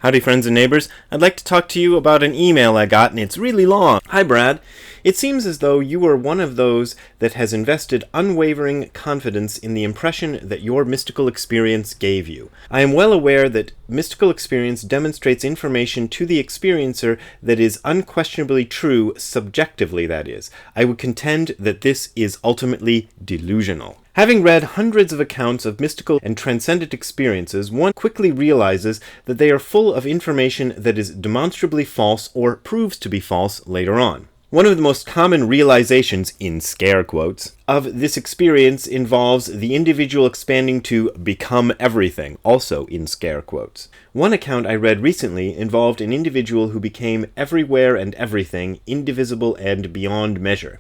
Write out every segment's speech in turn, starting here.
Howdy friends and neighbors, I'd like to talk to you about an email I got and it's really long. Hi Brad, it seems as though you are one of those that has invested unwavering confidence in the impression that your mystical experience gave you. I am well aware that mystical experience demonstrates information to the experiencer that is unquestionably true, subjectively that is. I would contend that this is ultimately delusional. Having read hundreds of accounts of mystical and transcendent experiences, one quickly realizes that they are full of information that is demonstrably false or proves to be false later on. One of the most common realizations, in scare quotes, of this experience involves the individual expanding to become everything, also in scare quotes. One account I read recently involved an individual who became everywhere and everything, indivisible and beyond measure.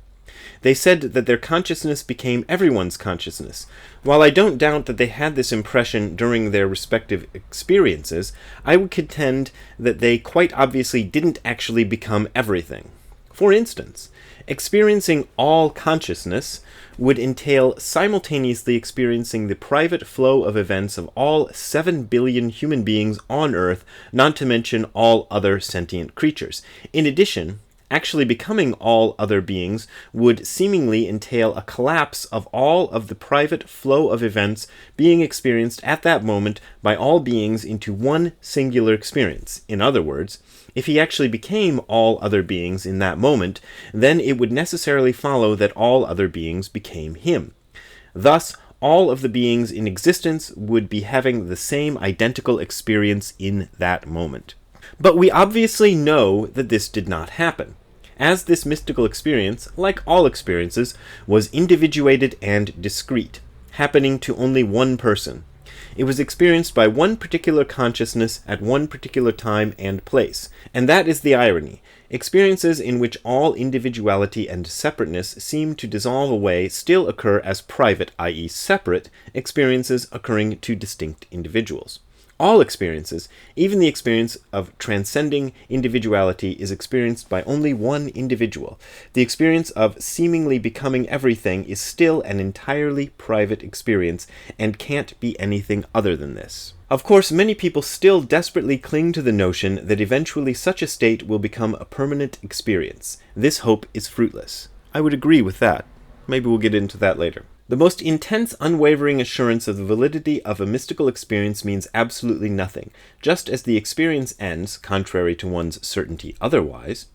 They said that their consciousness became everyone's consciousness. While I don't doubt that they had this impression during their respective experiences, I would contend that they quite obviously didn't actually become everything. For instance, experiencing all consciousness would entail simultaneously experiencing the private flow of events of all 7 billion human beings on Earth, not to mention all other sentient creatures. In addition, actually becoming all other beings would seemingly entail a collapse of all of the private flow of events being experienced at that moment by all beings into one singular experience. In other words, if he actually became all other beings in that moment, then it would necessarily follow that all other beings became him. Thus, all of the beings in existence would be having the same identical experience in that moment. But we obviously know that this did not happen, as this mystical experience, like all experiences, was individuated and discrete, happening to only one person. It was experienced by one particular consciousness at one particular time and place, and that is the irony. Experiences in which all individuality and separateness seem to dissolve away still occur as private, i.e. separate, experiences occurring to distinct individuals. All experiences, even the experience of transcending individuality, is experienced by only one individual. The experience of seemingly becoming everything is still an entirely private experience and can't be anything other than this. Of course, many people still desperately cling to the notion that eventually such a state will become a permanent experience. This hope is fruitless. I would agree with that. Maybe we'll get into that later. The most intense, unwavering assurance of the validity of a mystical experience means absolutely nothing. Just as the experience ends, contrary to one's certainty otherwise,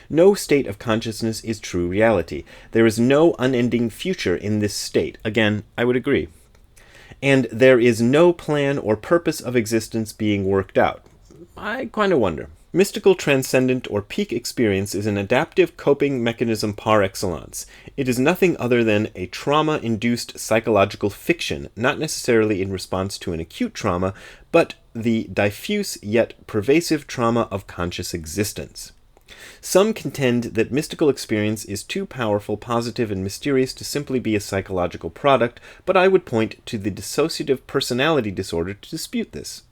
no state of consciousness is true reality. There is no unending future in this state. Again, I would agree. And there is no plan or purpose of existence being worked out. I kind of wonder. Mystical transcendent or peak experience is an adaptive coping mechanism par excellence. It is nothing other than a trauma-induced psychological fiction, not necessarily in response to an acute trauma, but the diffuse yet pervasive trauma of conscious existence. Some contend that mystical experience is too powerful, positive, and mysterious to simply be a psychological product, but I would point to the dissociative personality disorder to dispute this.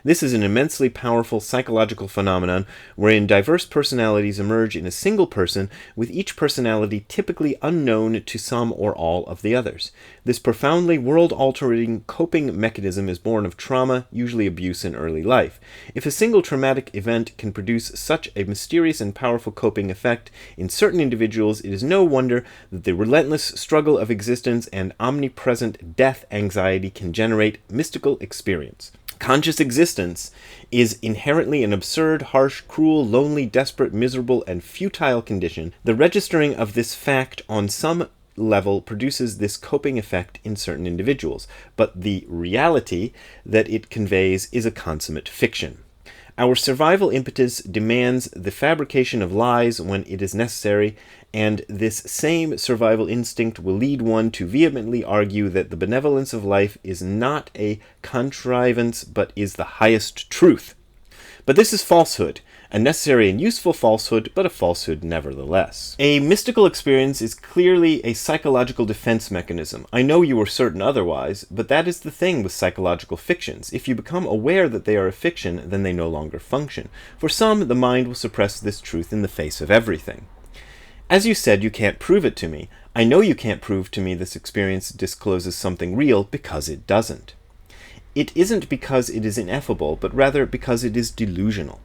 This is an immensely powerful psychological phenomenon wherein diverse personalities emerge in a single person, with each personality typically unknown to some or all of the others. This profoundly world-altering coping mechanism is born of trauma, usually abuse in early life. If a single traumatic event can produce such a mysterious and powerful coping effect in certain individuals, it is no wonder that the relentless struggle of existence and omnipresent death anxiety can generate mystical experience. Conscious existence is inherently an absurd, harsh, cruel, lonely, desperate, miserable, and futile condition. The registering of this fact on some level produces this coping effect in certain individuals, but the reality that it conveys is a consummate fiction. Our survival impetus demands the fabrication of lies when it is necessary, and this same survival instinct will lead one to vehemently argue that the benevolence of life is not a contrivance but is the highest truth. But this is falsehood, a necessary and useful falsehood, but a falsehood nevertheless. A mystical experience is clearly a psychological defense mechanism. I know you are certain otherwise, but that is the thing with psychological fictions. If you become aware that they are a fiction, then they no longer function. For some, the mind will suppress this truth in the face of everything. As you said, you can't prove it to me. I know you can't prove to me this experience discloses something real because it doesn't. It isn't because it is ineffable, but rather because it is delusional.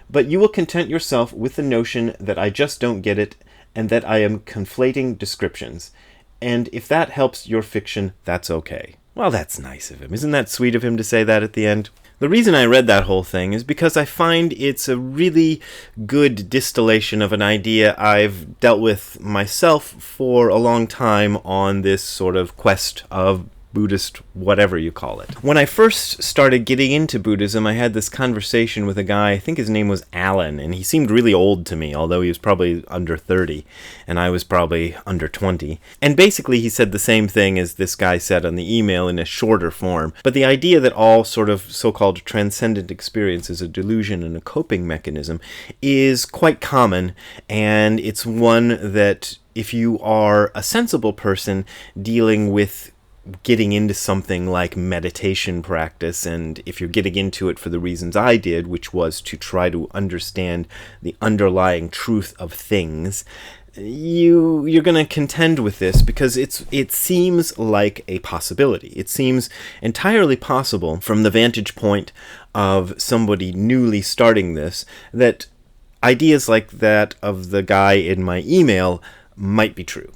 But you will content yourself with the notion that I just don't get it, and that I am conflating descriptions. And if that helps your fiction, that's okay. Well, that's nice of him. Isn't that sweet of him to say that at the end? The reason I read that whole thing is because I find it's a really good distillation of an idea I've dealt with myself for a long time on this sort of quest of Buddhist whatever you call it. When I first started getting into Buddhism, I had this conversation with a guy, I think his name was Alan, and he seemed really old to me, although he was probably under 30, and I was probably under 20. And basically he said the same thing as this guy said on the email in a shorter form, but the idea that all sort of so-called transcendent experience is a delusion and a coping mechanism is quite common, and it's one that if you are a sensible person dealing with getting into something like meditation practice, and if you're getting into it for the reasons I did, which was to try to understand the underlying truth of things, you're going to contend with this because it seems like a possibility. It seems entirely possible from the vantage point of somebody newly starting this that ideas like that of the guy in my email might be true.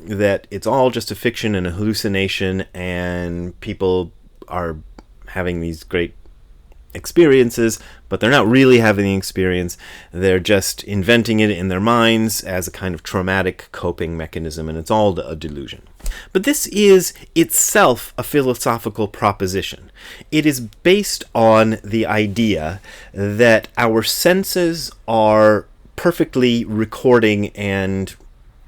That it's all just a fiction and a hallucination, and people are having these great experiences, but they're not really having the experience. They're just inventing it in their minds as a kind of traumatic coping mechanism, and it's all a delusion. But this is itself a philosophical proposition. It is based on the idea that our senses are perfectly recording and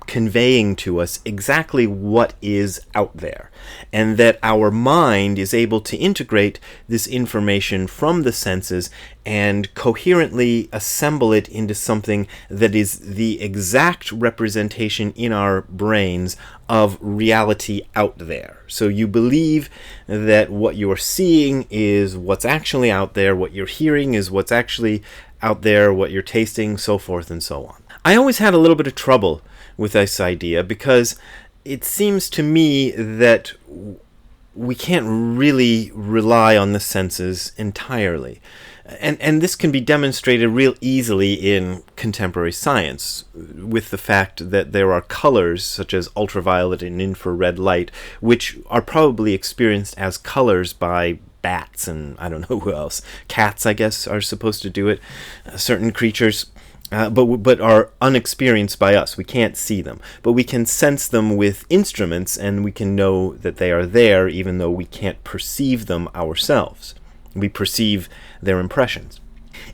conveying to us exactly what is out there, and that our mind is able to integrate this information from the senses and coherently assemble it into something that is the exact representation in our brains of reality out there. So you believe that what you're seeing is what's actually out there, what you're hearing is what's actually out there, what you're tasting, so forth and so on. I always had a little bit of trouble with this idea because it seems to me that we can't really rely on the senses entirely. And this can be demonstrated real easily in contemporary science with the fact that there are colors such as ultraviolet and infrared light which are probably experienced as colors by bats and I don't know who else. Cats, I guess, are supposed to do it. Certain creatures. But are unexperienced by us. We can't see them, but we can sense them with instruments, and we can know that they are there even though we can't perceive them ourselves. We perceive their impressions.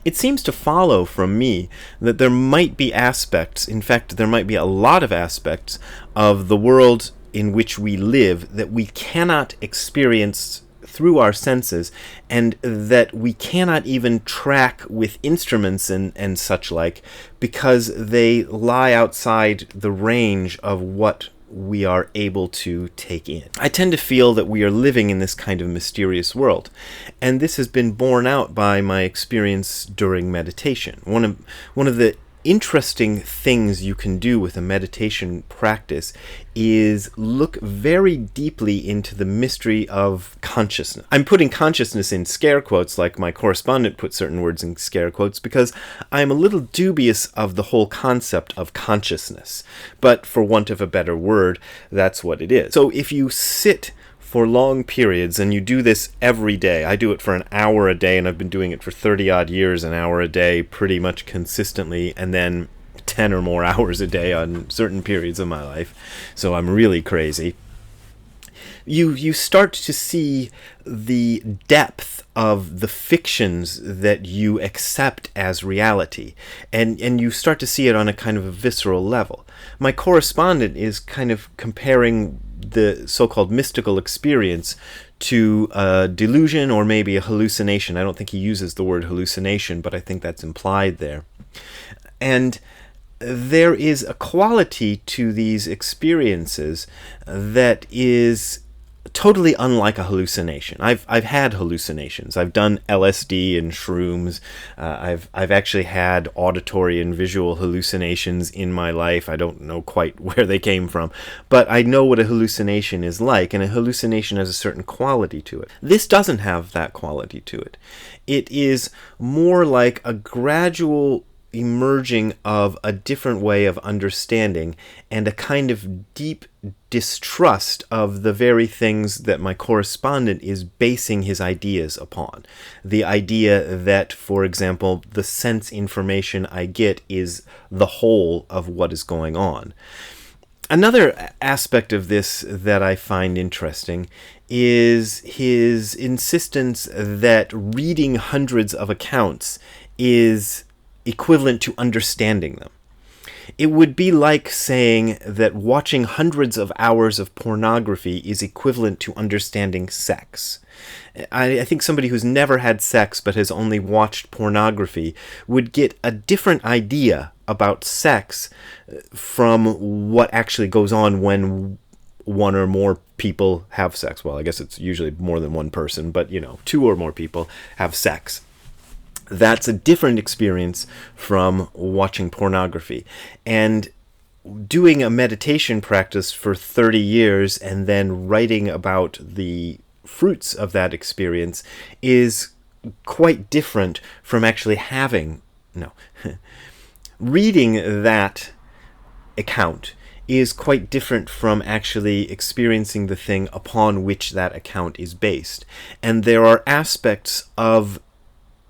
It seems to follow from me that there might be aspects, in fact there might be a lot of aspects of the world in which we live that we cannot experience through our senses, and that we cannot even track with instruments and such like, because they lie outside the range of what we are able to take in. I tend to feel that we are living in this kind of mysterious world, and this has been borne out by my experience during meditation. One of the interesting things you can do with a meditation practice is look very deeply into the mystery of consciousness. I'm putting consciousness in scare quotes like my correspondent put certain words in scare quotes because I'm a little dubious of the whole concept of consciousness. But for want of a better word, that's what it is. So if you sit for long periods, and you do this every day. I do it for an hour a day, and I've been doing it for 30 odd years, an hour a day, pretty much consistently, and then 10 or more hours a day on certain periods of my life. So I'm really crazy. You start to see the depth of the fictions that you accept as reality, and you start to see it on a kind of a visceral level. My correspondent is kind of comparing the so-called mystical experience to a delusion or maybe a hallucination. I don't think he uses the word hallucination, but I think that's implied there. And there is a quality to these experiences that is totally unlike a hallucination. I've had hallucinations. I've done LSD and shrooms. I've actually had auditory and visual hallucinations in my life. I don't know quite where they came from, but I know what a hallucination is like, and a hallucination has a certain quality to it. This doesn't have that quality to it. It is more like a gradual emerging of a different way of understanding and a kind of deep distrust of the very things that my correspondent is basing his ideas upon. The idea that, for example, the sense information I get is the whole of what is going on. Another aspect of this that I find interesting is his insistence that reading hundreds of accounts is equivalent to understanding them. It would be like saying that watching hundreds of hours of pornography is equivalent to understanding sex. I think somebody who's never had sex but has only watched pornography would get a different idea about sex from what actually goes on when one or more people have sex. Well, I guess it's usually more than one person, but two or more people have sex. That's a different experience from watching pornography. And doing a meditation practice for 30 years and then writing about the fruits of that experience is quite different from actually reading that account is quite different from actually experiencing the thing upon which that account is based. And there are aspects of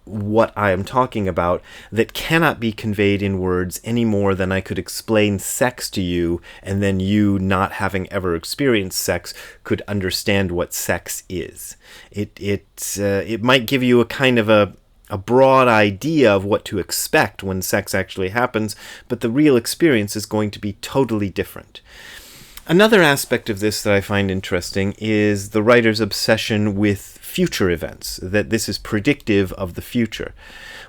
what I am talking about that cannot be conveyed in words any more than I could explain sex to you, and then you, not having ever experienced sex, could understand what sex is. It might give you a kind of a broad idea of what to expect when sex actually happens, but the real experience is going to be totally different. Another aspect of this that I find interesting is the writer's obsession with future events, that this is predictive of the future.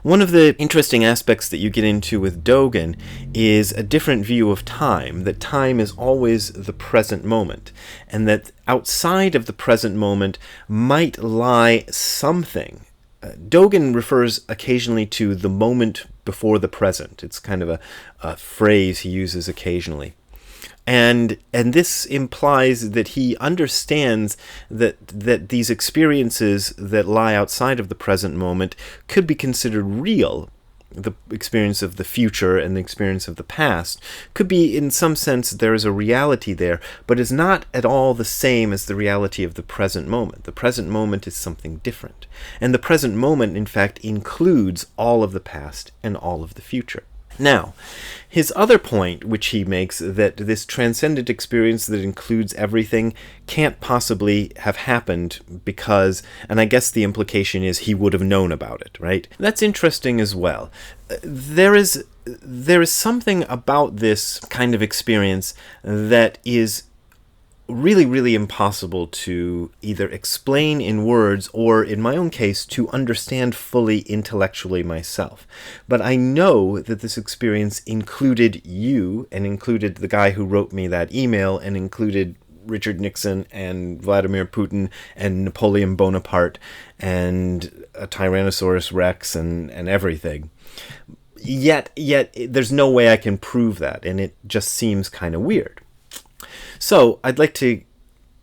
One of the interesting aspects that you get into with Dogen is a different view of time, that time is always the present moment, and that outside of the present moment might lie something. Dogen refers occasionally to the moment before the present. It's kind of a phrase he uses occasionally. And this implies that he understands that these experiences that lie outside of the present moment could be considered real. The experience of the future and the experience of the past could be, in some sense, there is a reality there, but is not at all the same as the reality of the present moment. The present moment is something different. And the present moment, in fact, includes all of the past and all of the future. Now, his other point, which he makes, that this transcendent experience that includes everything can't possibly have happened because, and I guess the implication is he would have known about it, right? That's interesting as well. There is something about this kind of experience that is really, really impossible to either explain in words or, in my own case, to understand fully intellectually myself. But I know that this experience included you, and included the guy who wrote me that email, and included Richard Nixon and Vladimir Putin and Napoleon Bonaparte and a Tyrannosaurus Rex and everything. Yet there's no way I can prove that, and it just seems kind of weird. So, I'd like to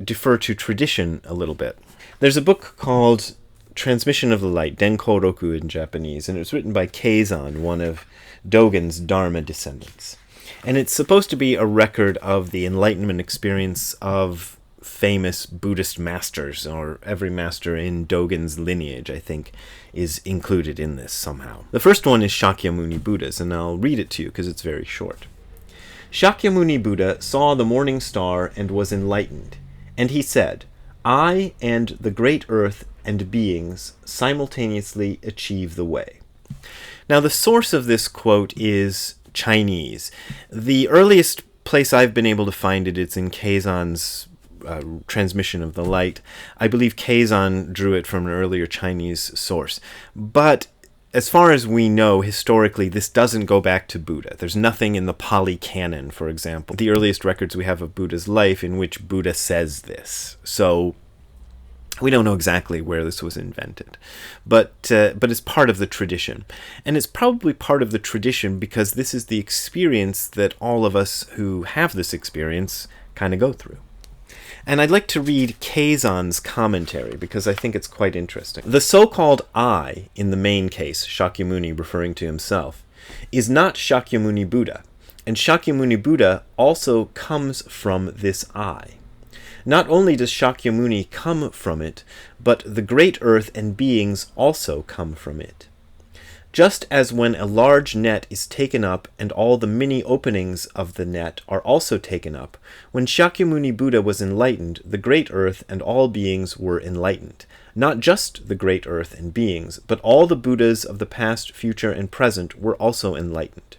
defer to tradition a little bit. There's a book called Transmission of the Light, Denko Roku in Japanese, and it was written by Keizan, one of Dogen's Dharma descendants. And it's supposed to be a record of the enlightenment experience of famous Buddhist masters, or every master in Dogen's lineage, I think, is included in this somehow. The first one is Shakyamuni Buddha's, and I'll read it to you because it's very short. Shakyamuni Buddha saw the morning star and was enlightened, and he said, "I and the great earth and beings simultaneously achieve the way." Now, the source of this quote is Chinese. The earliest place I've been able to find it is in Keizan's Transmission of the Light. I believe Keizan drew it from an earlier Chinese source. But as far as we know, historically, this doesn't go back to Buddha. There's nothing in the Pali Canon, for example, the earliest records we have of Buddha's life, in which Buddha says this. So we don't know exactly where this was invented, but it's part of the tradition. And it's probably part of the tradition because this is the experience that all of us who have this experience kind of go through. And I'd like to read Keizan's commentary because I think it's quite interesting. The so-called I, in the main case, Shakyamuni referring to himself, is not Shakyamuni Buddha, and Shakyamuni Buddha also comes from this I. Not only does Shakyamuni come from it, but the great earth and beings also come from it. Just as when a large net is taken up and all the many openings of the net are also taken up, when Shakyamuni Buddha was enlightened, the great earth and all beings were enlightened. Not just the great earth and beings, but all the Buddhas of the past, future, and present were also enlightened.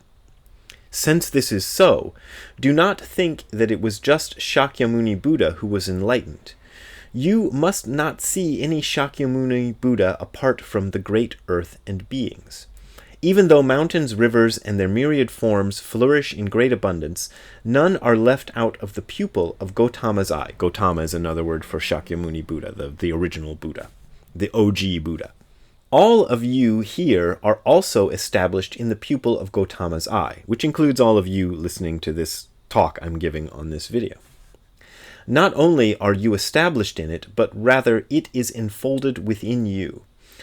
Since this is so, do not think that it was just Shakyamuni Buddha who was enlightened. You must not see any Shakyamuni Buddha apart from the great earth and beings. Even though mountains, rivers, and their myriad forms flourish in great abundance, none are left out of the pupil of Gautama's eye. Gautama is another word for Shakyamuni Buddha, the original Buddha, the OG Buddha. All of you here are also established in the pupil of Gautama's eye, which includes all of you listening to this talk I'm giving on this video. Not only are you established in it, but rather it is enfolded within you.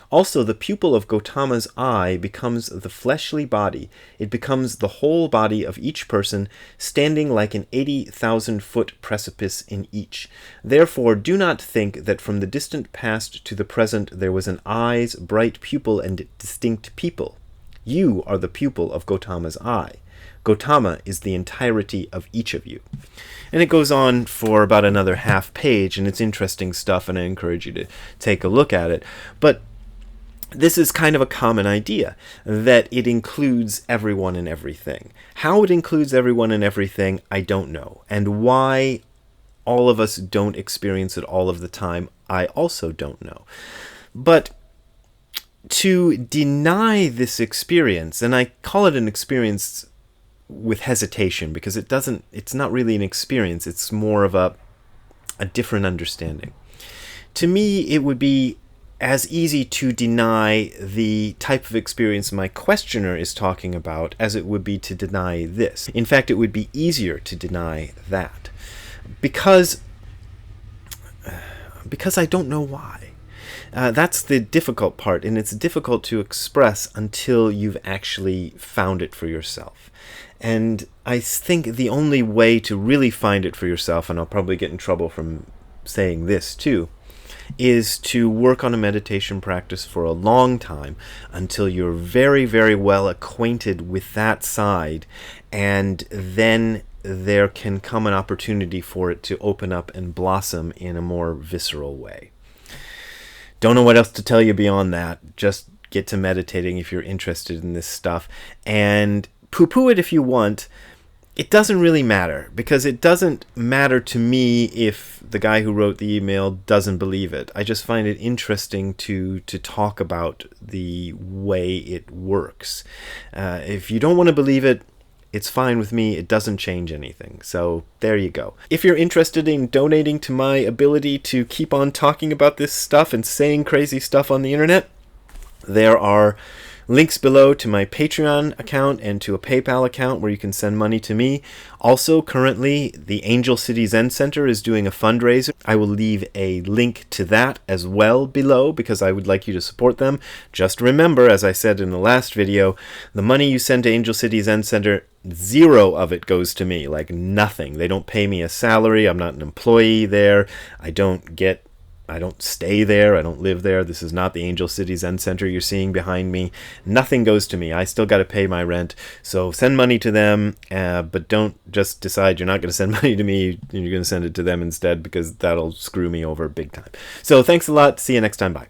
Also, the pupil of Gautama's eye becomes the fleshly body. It becomes the whole body of each person, standing like an 80,000-foot precipice in each. Therefore, do not think that from the distant past to the present there was an eye's bright pupil and distinct people. You are the pupil of Gautama's eye. Gautama is the entirety of each of you. And it goes on for about another half page, and it's interesting stuff, and I encourage you to take a look at it. But this is kind of a common idea, that it includes everyone and everything. How it includes everyone and everything, I don't know. And why all of us don't experience it all of the time, I also don't know. But to deny this experience, and I call it an experience with hesitation, because it's not really an experience, it's more of a different understanding. To me, it would be as easy to deny the type of experience my questioner is talking about as it would be to deny this. In fact, it would be easier to deny that. Because I don't know why. That's the difficult part, and it's difficult to express until you've actually found it for yourself. And I think the only way to really find it for yourself, and I'll probably get in trouble from saying this too, is to work on a meditation practice for a long time until you're very, very well acquainted with that side, and then there can come an opportunity for it to open up and blossom in a more visceral way. Don't know what else to tell you beyond that. Just get to meditating if you're interested in this stuff, and poo-poo it if you want. It doesn't really matter, because it doesn't matter to me if the guy who wrote the email doesn't believe it. I just find it interesting to talk about the way it works. If you don't want to believe it, it's fine with me. It doesn't change anything. So there you go. If you're interested in donating to my ability to keep on talking about this stuff and saying crazy stuff on the internet, there are links below to my Patreon account and to a PayPal account where you can send money to me. Also, currently, the Angel City Zen Center is doing a fundraiser. I will leave a link to that as well below because I would like you to support them. Just remember, as I said in the last video, the money you send to Angel City Zen Center, 0 of it goes to me, like nothing. They don't pay me a salary. I'm not an employee there. I don't stay there. I don't live there. This is not the Angel City Zen Center you're seeing behind me. Nothing goes to me. I still got to pay my rent. So send money to them, but don't just decide you're not going to send money to me and you're going to send it to them instead, because that'll screw me over big time. So thanks a lot. See you next time. Bye.